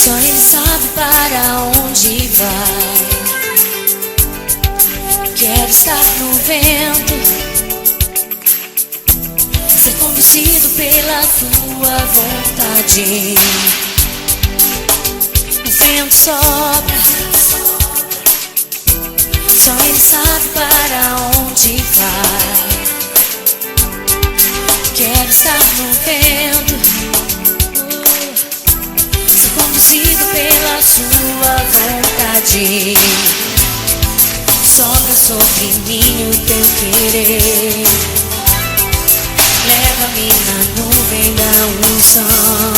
Só Ele sabe para onde vai. Quero estar no vento, ser conduzido pela tua vontade. O vento sopra, só Ele sabe para onde vai. Quero estar no vento, ser conduzido pela sua vontade. Sopra sobre mim o teu querer, leva-me na nuvem da unção.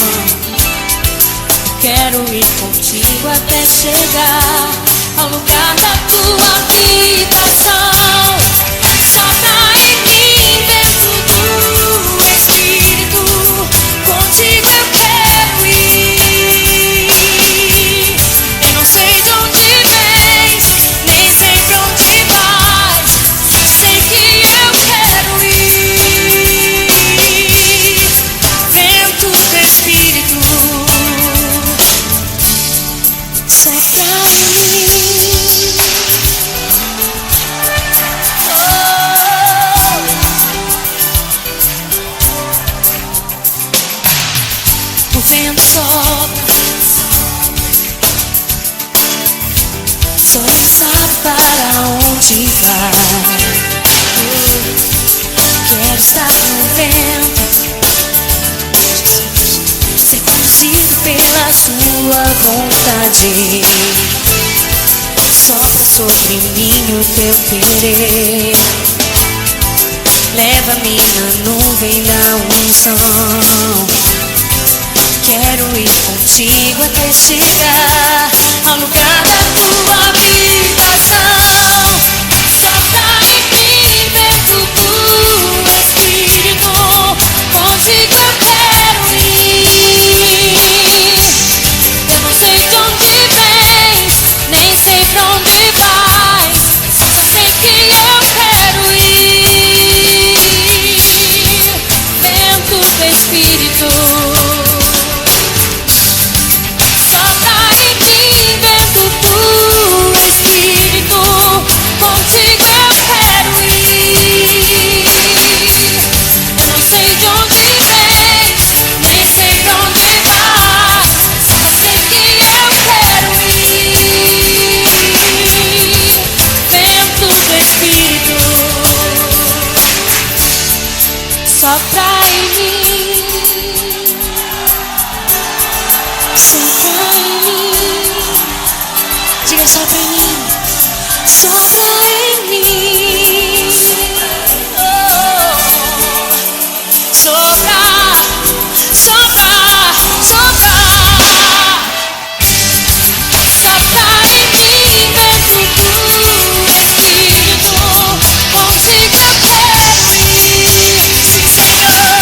Quero ir contigo até chegar ao lugar da tua habitação. Sopra em mim dentro do Espírito, contigo eu quero ir. Eu não sei de onde vens, nem sei pra onde vais, sei que eu quero ir. Vento do Espírito, sopra em mim. O vento sopra, só Ele sabe para onde vai. Quero estar no vento, ser conduzido pela sua vontade. Sopra sobre mim o teu querer, leva-me na nuvem da unção. Quero ir contigo até chegar ao lugar da tua habitação. Sopra em mim dentro do Espírito, contigo eu quero ir. Eu não sei de onde vens, nem sei pra onde vais, só sei que eu quero ir. Vento do Espírito, sopra em mim dentro do Espírito, contigo eu quero ir. Eu não sei de onde vens, nem sei pra onde vais, só sei que eu quero ir. Vento do Espírito, sopra em mim. Sopra em mim, diga sopra em mim, sopra em mim. Oh, sopra, sopra, sopra. Sopra em mim dentro do Espírito, contigo eu quero ir. Sim, Senhor,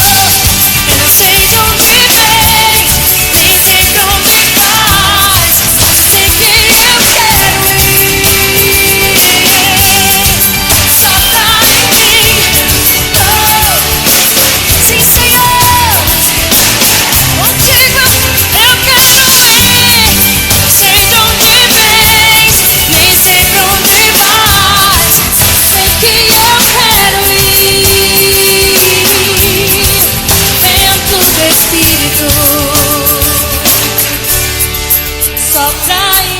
eu não sei de onde vens, nem sei pra onde vais, só sei que eu quero ir. Sopra em mim, oh, sim, Senhor, contigo eu quero ir. Eu não sei de onde vens, nem sei pra onde vais, só sei que eu quero ir. Vento do Espírito, sopra em